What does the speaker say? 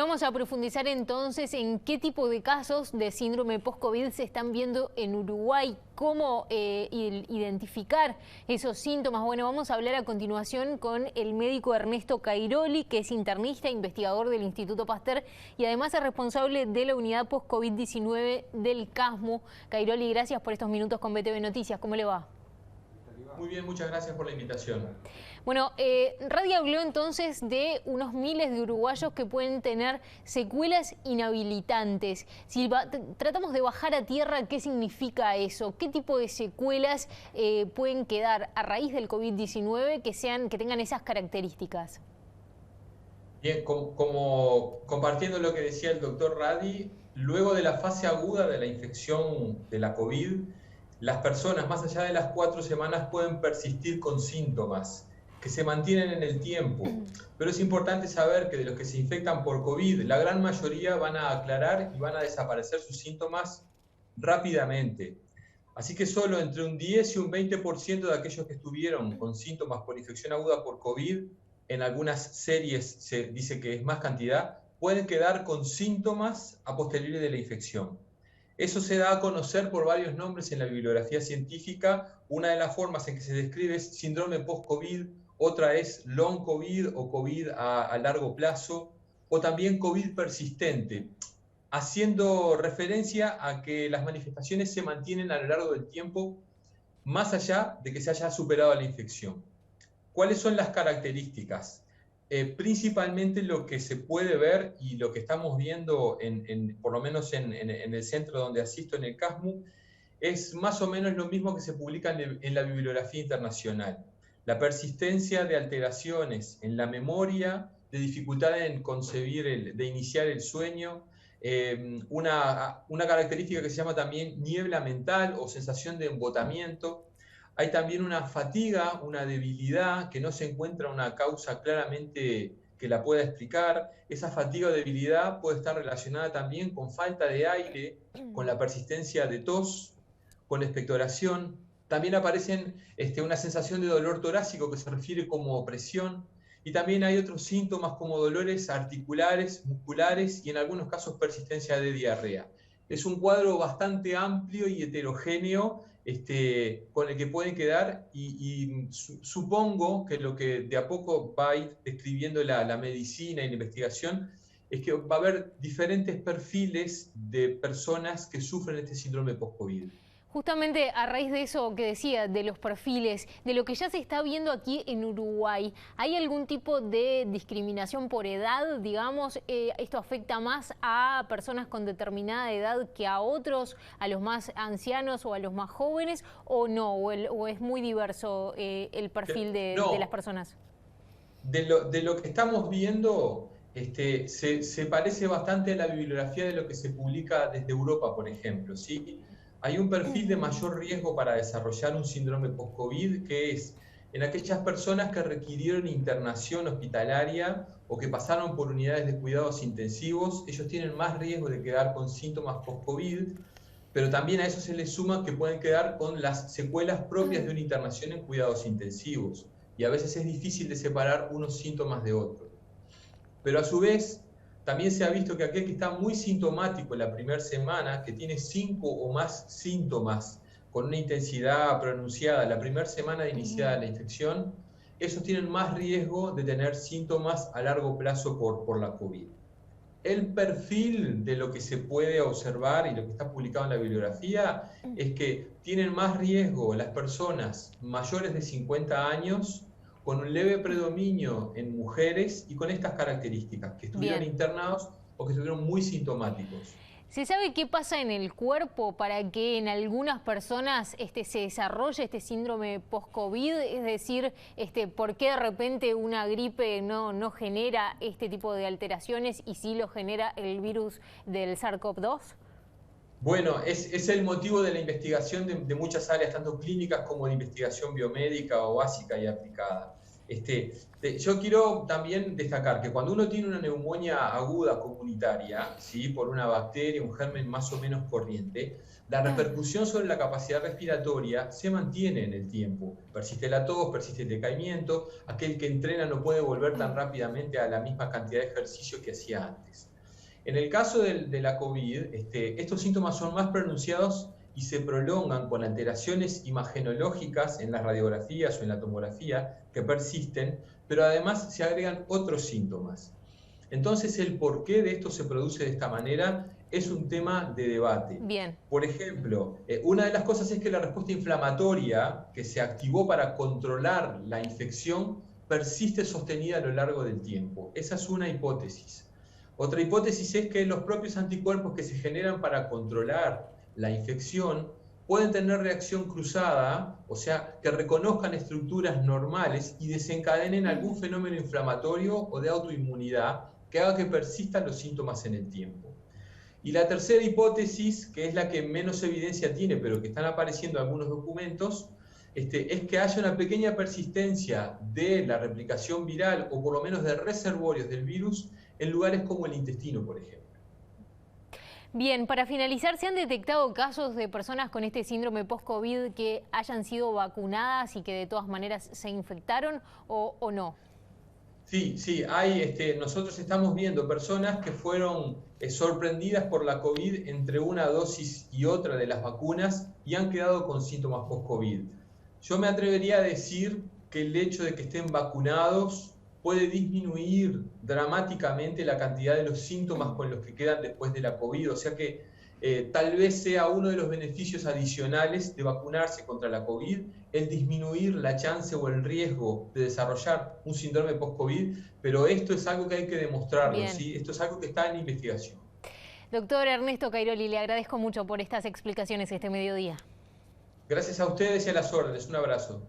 vamos a profundizar entonces en qué tipo de casos de síndrome post-COVID se están viendo en Uruguay, cómo identificar esos síntomas. Bueno, vamos a hablar a continuación con el médico Ernesto Cairoli, que es internista, investigador del Instituto Pasteur y además es responsable de la unidad post-COVID-19 del CASMU. Cairoli, gracias por estos minutos con BTV Noticias. ¿Cómo le va? Muy bien, muchas gracias por la invitación. Bueno, Radi habló entonces de unos miles de uruguayos que pueden tener secuelas inhabilitantes. Si tratamos de bajar a tierra, ¿qué significa eso? ¿Qué tipo de secuelas pueden quedar a raíz del COVID-19 que tengan esas características? Bien, como compartiendo lo que decía el doctor Radi, luego de la fase aguda de la infección de la COVID, las personas más allá de las 4 semanas pueden persistir con síntomas que se mantienen en el tiempo. Pero es importante saber que de los que se infectan por COVID, la gran mayoría van a aclarar y van a desaparecer sus síntomas rápidamente. Así que solo entre un 10 y un 20% de aquellos que estuvieron con síntomas por infección aguda por COVID, en algunas series se dice que es más cantidad, pueden quedar con síntomas a posteriori de la infección. Eso se da a conocer por varios nombres en la bibliografía científica. Una de las formas en que se describe es síndrome post-COVID, otra es long COVID o COVID a largo plazo, o también COVID persistente, haciendo referencia a que las manifestaciones se mantienen a lo largo del tiempo, más allá de que se haya superado la infección. ¿Cuáles son las características? Principalmente lo que se puede ver y lo que estamos viendo, por lo menos en el centro donde asisto en el CASMU, es más o menos lo mismo que se publica en la bibliografía internacional. La persistencia de alteraciones en la memoria, de dificultad en concebir, de iniciar el sueño, una característica que se llama también niebla mental o sensación de embotamiento. Hay también una fatiga, una debilidad, que no se encuentra una causa claramente que la pueda explicar. Esa fatiga o debilidad puede estar relacionada también con falta de aire, con la persistencia de tos, con expectoración. También aparecen una sensación de dolor torácico que se refiere como opresión. Y también hay otros síntomas como dolores articulares, musculares y en algunos casos persistencia de diarrea. Es un cuadro bastante amplio y heterogéneo con el que pueden quedar y supongo que lo que de a poco va a ir describiendo la medicina y la investigación es que va a haber diferentes perfiles de personas que sufren este síndrome post-COVID. Justamente a raíz de eso que decía, de los perfiles, de lo que ya se está viendo aquí en Uruguay, ¿hay algún tipo de discriminación por edad? Digamos, ¿esto afecta más a personas con determinada edad que a otros, a los más ancianos o a los más jóvenes, o no? ¿O es muy diverso el perfil de las personas? De lo que estamos viendo, se parece bastante a la bibliografía de lo que se publica desde Europa, por ejemplo, ¿sí? Hay un perfil de mayor riesgo para desarrollar un síndrome post-COVID, que es en aquellas personas que requirieron internación hospitalaria o que pasaron por unidades de cuidados intensivos. Ellos tienen más riesgo de quedar con síntomas post-COVID, pero también a eso se les suma que pueden quedar con las secuelas propias de una internación en cuidados intensivos. Y a veces es difícil de separar unos síntomas de otros. Pero a su vez, también se ha visto que aquel que está muy sintomático la primera semana, que tiene 5 o más síntomas con una intensidad pronunciada la primera semana de iniciada la infección, esos tienen más riesgo de tener síntomas a largo plazo por la COVID. El perfil de lo que se puede observar y lo que está publicado en la bibliografía es que tienen más riesgo las personas mayores de 50 años con un leve predominio en mujeres y con estas características, que estuvieron internados o que estuvieron muy sintomáticos. ¿Se sabe qué pasa en el cuerpo para que en algunas personas se desarrolle este síndrome post-COVID? Es decir, ¿por qué de repente una gripe no genera este tipo de alteraciones y sí lo genera el virus del SARS-CoV-2? Bueno, es el motivo de la investigación de muchas áreas, tanto clínicas como de investigación biomédica o básica y aplicada. Yo quiero también destacar que cuando uno tiene una neumonía aguda comunitaria, ¿sí?, por una bacteria, un germen más o menos corriente, la repercusión sobre la capacidad respiratoria se mantiene en el tiempo. Persiste la tos, persiste el decaimiento, aquel que entrena no puede volver tan rápidamente a la misma cantidad de ejercicio que hacía antes. En el caso de la COVID, estos síntomas son más pronunciados y se prolongan con alteraciones imagenológicas en las radiografías o en la tomografía que persisten, pero además se agregan otros síntomas. Entonces, el porqué de esto se produce de esta manera es un tema de debate. Bien. Por ejemplo, una de las cosas es que la respuesta inflamatoria que se activó para controlar la infección persiste sostenida a lo largo del tiempo. Esa es una hipótesis. Otra hipótesis es que los propios anticuerpos que se generan para controlar la infección pueden tener reacción cruzada, o sea, que reconozcan estructuras normales y desencadenen algún fenómeno inflamatorio o de autoinmunidad que haga que persistan los síntomas en el tiempo. Y la tercera hipótesis, que es la que menos evidencia tiene, pero que están apareciendo en algunos documentos, es que haya una pequeña persistencia de la replicación viral o por lo menos de reservorios del virus en lugares como el intestino, por ejemplo. Bien, para finalizar, ¿se han detectado casos de personas con este síndrome post-COVID que hayan sido vacunadas y que de todas maneras se infectaron o no? Sí, nosotros estamos viendo personas que fueron sorprendidas por la COVID entre una dosis y otra de las vacunas y han quedado con síntomas post-COVID. Yo me atrevería a decir que el hecho de que estén vacunados puede disminuir dramáticamente la cantidad de los síntomas con los que quedan después de la COVID, o sea que tal vez sea uno de los beneficios adicionales de vacunarse contra la COVID, el disminuir la chance o el riesgo de desarrollar un síndrome post-COVID, pero esto es algo que hay que demostrarlo, ¿sí? Esto es algo que está en investigación. Doctor Ernesto Cairoli, le agradezco mucho por estas explicaciones este mediodía. Gracias a ustedes y a las órdenes. Un abrazo.